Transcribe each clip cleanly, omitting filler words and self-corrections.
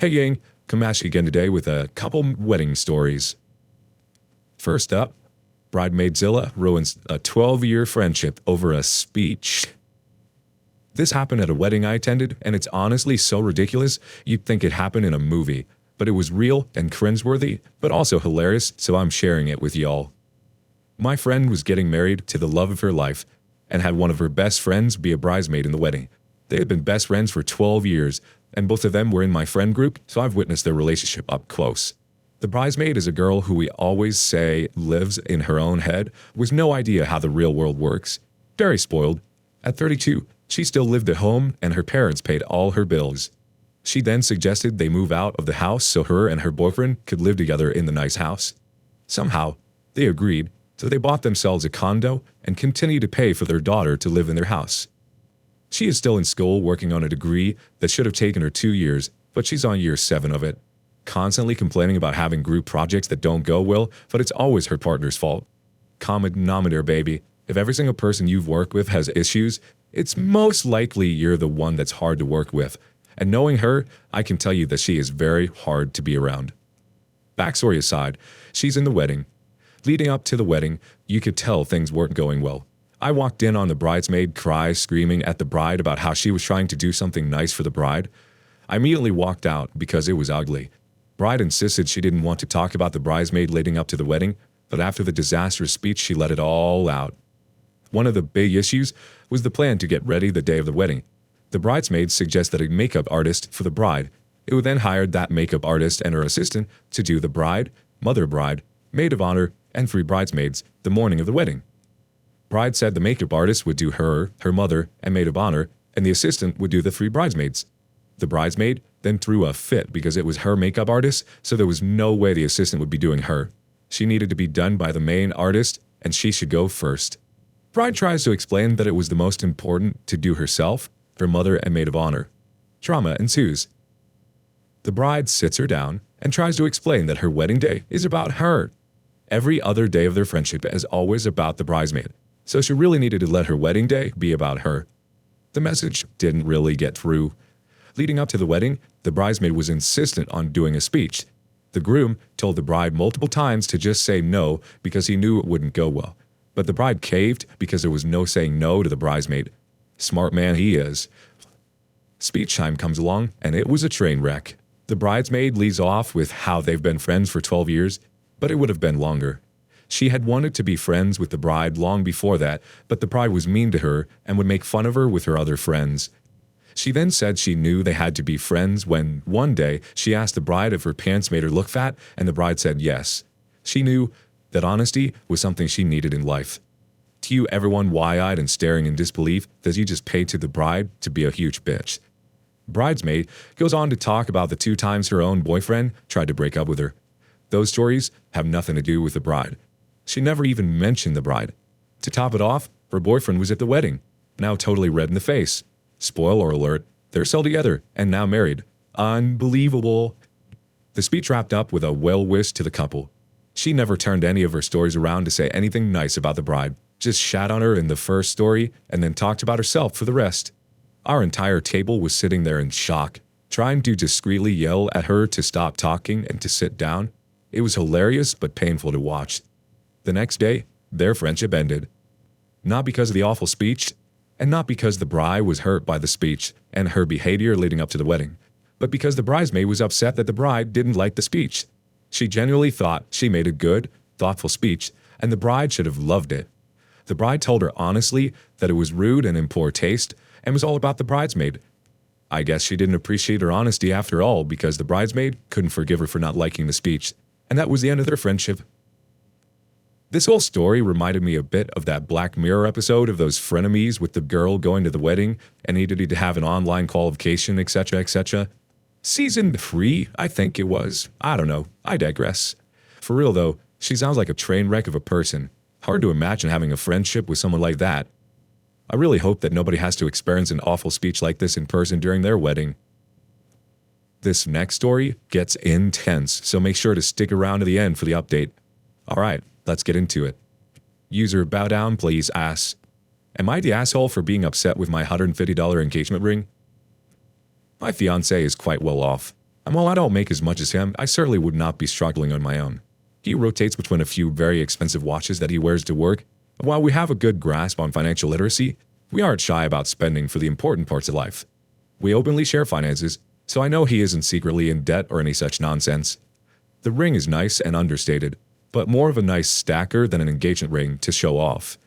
Hey gang, come at you again today with a couple wedding stories. First up, BridemaidZilla ruins a 12-year friendship over a speech. This happened at a wedding I attended, and it's honestly so ridiculous you'd think it happened in a movie. But it was real and cringeworthy, but also hilarious, so I'm sharing it with y'all. My friend was getting married to the love of her life and had one of her best friends be a bridesmaid in the wedding. They had been best friends for 12 years, and both of them were in my friend group, so I've witnessed their relationship up close. The bridesmaid is a girl who we always say lives in her own head, with no idea how the real world works. Very spoiled. At 32, she still lived at home and her parents paid all her bills. She then suggested they move out of the house so her and her boyfriend could live together in the nice house. Somehow, they agreed, so they bought themselves a condo and continued to pay for their daughter to live in their house. She is still in school working on a degree that should have taken her 2 years, but she's on year 7 of it. Constantly complaining about having group projects that don't go well, but it's always her partner's fault. Common denominator, baby. If every single person you've worked with has issues, it's most likely you're the one that's hard to work with. And knowing her, I can tell you that she is very hard to be around. Backstory aside, she's in the wedding. Leading up to the wedding, you could tell things weren't going well. I walked in on the bridesmaid cry, screaming at the bride about how she was trying to do something nice for the bride. I immediately walked out because it was ugly. Bride insisted she didn't want to talk about the bridesmaid leading up to the wedding, but after the disastrous speech, she let it all out. One of the big issues was the plan to get ready the day of the wedding. The bridesmaids suggested a makeup artist for the bride. It would then hire that makeup artist and her assistant to do the bride, mother bride, maid of honor, and 3 bridesmaids the morning of the wedding. Bride said the makeup artist would do her mother, and maid of honor, and the assistant would do the 3 bridesmaids. The bridesmaid then threw a fit because it was her makeup artist, so there was no way the assistant would be doing her. She needed to be done by the main artist, and she should go first. Bride tries to explain that it was the most important to do herself, her mother, and maid of honor. Drama ensues. The bride sits her down and tries to explain that her wedding day is about her. Every other day of their friendship is always about the bridesmaid, so she really needed to let her wedding day be about her. The message didn't really get through. Leading up to the wedding, the bridesmaid was insistent on doing a speech. The groom told the bride multiple times to just say no because he knew it wouldn't go well. But the bride caved because there was no saying no to the bridesmaid. Smart man he is. Speech time comes along, and it was a train wreck. The bridesmaid leads off with how they've been friends for 12 years, but it would have been longer. She had wanted to be friends with the bride long before that, but the bride was mean to her and would make fun of her with her other friends. She then said she knew they had to be friends when, one day, she asked the bride if her pants made her look fat, and the bride said yes. She knew that honesty was something she needed in life. To you, everyone wide-eyed and staring in disbelief, that you just paid to the bride to be a huge bitch. Bridesmaid goes on to talk about the 2 times her own boyfriend tried to break up with her. Those stories have nothing to do with the bride. She never even mentioned the bride. To top it off, her boyfriend was at the wedding, now totally red in the face. Spoiler alert, they're still together and now married. Unbelievable. The speech wrapped up with a well wish to the couple. She never turned any of her stories around to say anything nice about the bride, just shat on her in the first story and then talked about herself for the rest. Our entire table was sitting there in shock, trying to discreetly yell at her to stop talking and to sit down. It was hilarious but painful to watch. The next day, their friendship ended. Not because of the awful speech, and not because the bride was hurt by the speech and her behavior leading up to the wedding, but because the bridesmaid was upset that the bride didn't like the speech. She genuinely thought she made a good, thoughtful speech, and the bride should have loved it. The bride told her honestly that it was rude and in poor taste, and was all about the bridesmaid. I guess she didn't appreciate her honesty after all because the bridesmaid couldn't forgive her for not liking the speech, and that was the end of their friendship. This whole story reminded me a bit of that Black Mirror episode of those frenemies with the girl going to the wedding and needed to have an online qualification, etc., etc. Season 3, I think it was. I don't know. I digress. For real though, she sounds like a train wreck of a person. Hard to imagine having a friendship with someone like that. I really hope that nobody has to experience an awful speech like this in person during their wedding. This next story gets intense, so make sure to stick around to the end for the update. Alright, let's get into it. User bow down please asks, am I the asshole for being upset with my $150 engagement ring? My fiancé is quite well off. And while I don't make as much as him, I certainly would not be struggling on my own. He rotates between a few very expensive watches that he wears to work. And while we have a good grasp on financial literacy, we aren't shy about spending for the important parts of life. We openly share finances, so I know he isn't secretly in debt or any such nonsense. The ring is nice and understated, but more of a nice stacker than an engagement ring to show off.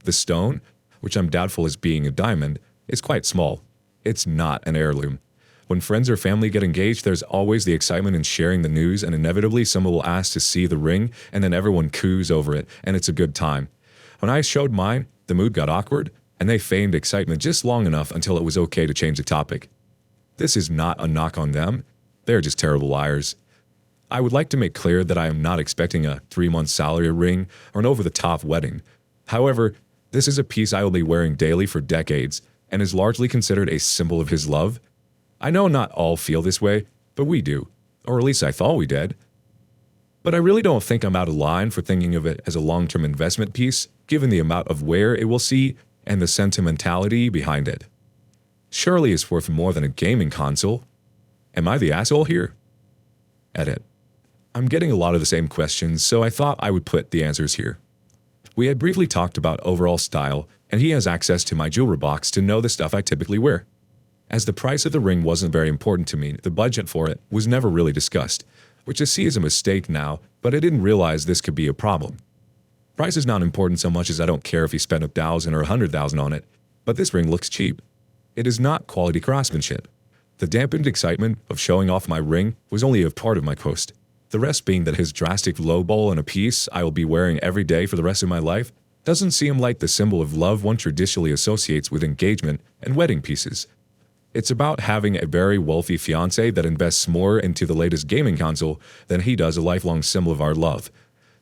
The stone, which I'm doubtful as being a diamond, is quite small. It's not an heirloom. When friends or family get engaged, there's always the excitement in sharing the news, and inevitably someone will ask to see the ring, and then everyone coos over it, and it's a good time. When I showed mine, the mood got awkward, and they feigned excitement just long enough until it was okay to change the topic. This is not a knock on them. They're just terrible liars. I would like to make clear that I am not expecting a 3-month salary ring or an over-the-top wedding. However, this is a piece I will be wearing daily for decades, and is largely considered a symbol of his love. I know not all feel this way, but we do, or at least I thought we did. But I really don't think I'm out of line for thinking of it as a long-term investment piece, given the amount of wear it will see and the sentimentality behind it. Surely it's worth more than a gaming console. Am I the asshole here? Edit. I'm getting a lot of the same questions, so I thought I would put the answers here. We had briefly talked about overall style, and he has access to my jewelry box to know the stuff I typically wear. As the price of the ring wasn't very important to me, the budget for it was never really discussed, which I see as a mistake now, but I didn't realize this could be a problem. Price is not important so much as I don't care if you spend $1,000 or $100,000 on it, but this ring looks cheap. It is not quality craftsmanship. The dampened excitement of showing off my ring was only a part of my post. The rest being that his drastic lowball on a piece I will be wearing every day for the rest of my life doesn't seem like the symbol of love one traditionally associates with engagement and wedding pieces. It's about having a very wealthy fiancé that invests more into the latest gaming console than he does a lifelong symbol of our love.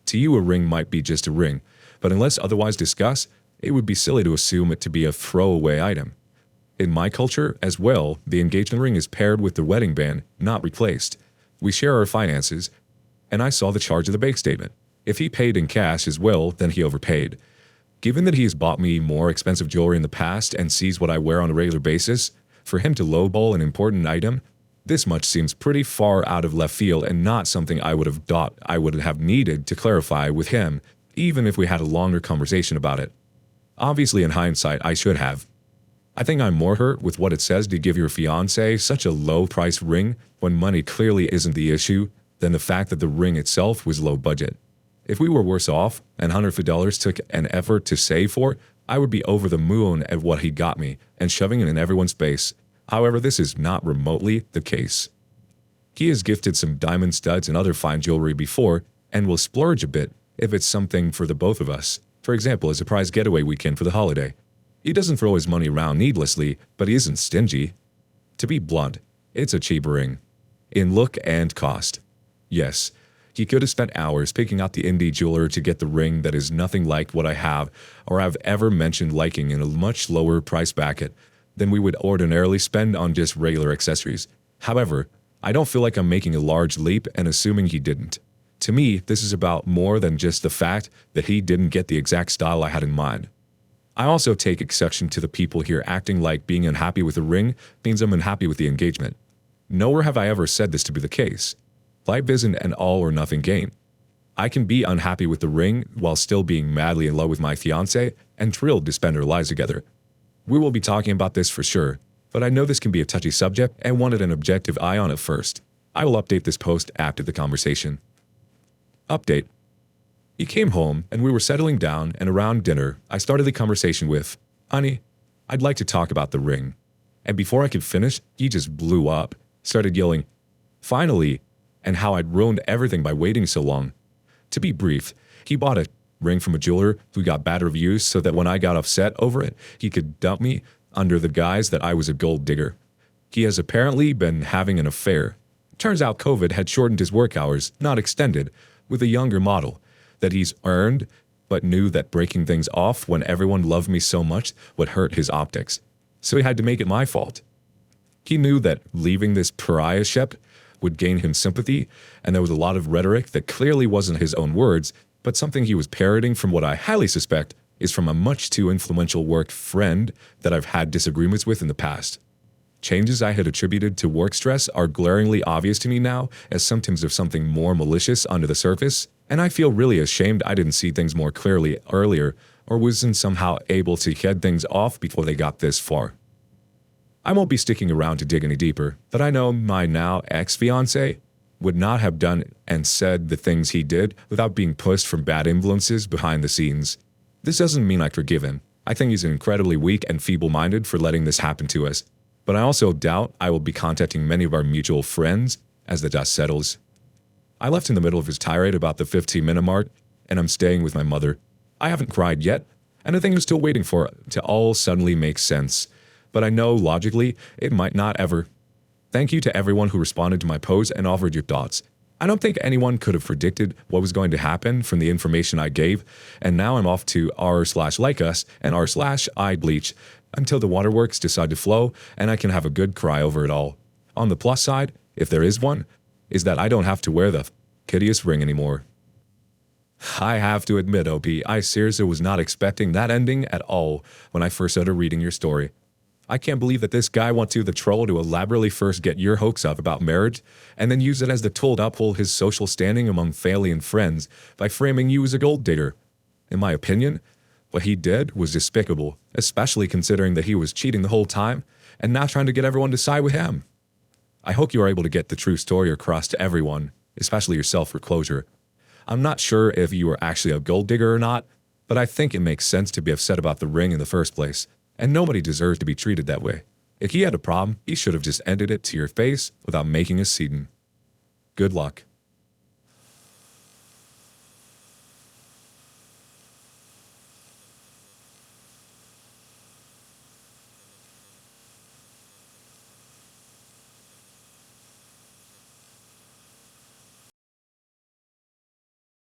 To you, a ring might be just a ring, but unless otherwise discussed, it would be silly to assume it to be a throwaway item. In my culture, as well, the engagement ring is paired with the wedding band, not replaced. We share our finances, and I saw the charge of the bank statement. If he paid in cash as well, then he overpaid. Given that he has bought me more expensive jewelry in the past and sees what I wear on a regular basis, for him to lowball an important item, this much seems pretty far out of left field and not something I would have thought I would have needed to clarify with him, even if we had a longer conversation about it. Obviously, in hindsight, I should have. I think I'm more hurt with what it says to give your fiancé such a low-priced ring when money clearly isn't the issue than the fact that the ring itself was low budget. If we were worse off and $150 took an effort to save for, I would be over the moon at what he got me and shoving it in everyone's face. However, this is not remotely the case. He has gifted some diamond studs and other fine jewelry before and will splurge a bit if it's something for the both of us. For example, a surprise getaway weekend for the holiday. He doesn't throw his money around needlessly, but he isn't stingy. To be blunt, it's a cheap ring. In look and cost. Yes, he could have spent hours picking out the indie jeweler to get the ring that is nothing like what I have or have ever mentioned liking in a much lower price bracket than we would ordinarily spend on just regular accessories. However, I don't feel like I'm making a large leap and assuming he didn't. To me, this is about more than just the fact that he didn't get the exact style I had in mind. I also take exception to the people here acting like being unhappy with the ring means I'm unhappy with the engagement. Nowhere have I ever said this to be the case. Life isn't an all-or-nothing game. I can be unhappy with the ring while still being madly in love with my fiancé and thrilled to spend our lives together. We will be talking about this for sure, but I know this can be a touchy subject and wanted an objective eye on it first. I will update this post after the conversation. Update. He came home and we were settling down, and around dinner, I started the conversation with, "Honey, I'd like to talk about the ring." And before I could finish, he just blew up, started yelling, "Finally," and how I'd ruined everything by waiting so long. To be brief, he bought a ring from a jeweler who got bad reviews so that when I got upset over it, he could dump me under the guise that I was a gold digger. He has apparently been having an affair. Turns out COVID had shortened his work hours, not extended, with a younger model that he's earned, but knew that breaking things off when everyone loved me so much would hurt his optics. So he had to make it my fault. He knew that leaving this pariahship would gain him sympathy, and there was a lot of rhetoric that clearly wasn't his own words, but something he was parroting from what I highly suspect is from a much too influential work friend that I've had disagreements with in the past. Changes I had attributed to work stress are glaringly obvious to me now as symptoms of something more malicious under the surface, and I feel really ashamed I didn't see things more clearly earlier or wasn't somehow able to head things off before they got this far. I won't be sticking around to dig any deeper, but I know my now ex-fiancé would not have done and said the things he did without being pushed from bad influences behind the scenes. This doesn't mean I forgive him. I think he's incredibly weak and feeble-minded for letting this happen to us. But I also doubt I will be contacting many of our mutual friends as the dust settles. I left in the middle of his tirade about the 15-minute mark, and I'm staying with my mother. I haven't cried yet, and I think I'm still waiting for it to all suddenly make sense. But I know logically it might not ever. Thank you to everyone who responded to my post and offered your thoughts. I don't think anyone could have predicted what was going to happen from the information I gave, and now I'm off to r/like us and r/ibleach until the waterworks decide to flow and I can have a good cry over it all. On the plus side, if there is one, is that I don't have to wear the hideous ring anymore. I have to admit, OP, I seriously was not expecting that ending at all when I first started reading your story. I can't believe that this guy went to the troll to elaborately first get your hopes up about marriage and then use it as the tool to uphold his social standing among family and friends by framing you as a gold digger. In my opinion, what he did was despicable, especially considering that he was cheating the whole time and now trying to get everyone to side with him. I hope you are able to get the true story across to everyone, especially yourself for closure. I'm not sure if you were actually a gold digger or not, but I think it makes sense to be upset about the ring in the first place. And nobody deserves to be treated that way. If he had a problem, he should have just ended it to your face without making a scene. Good luck.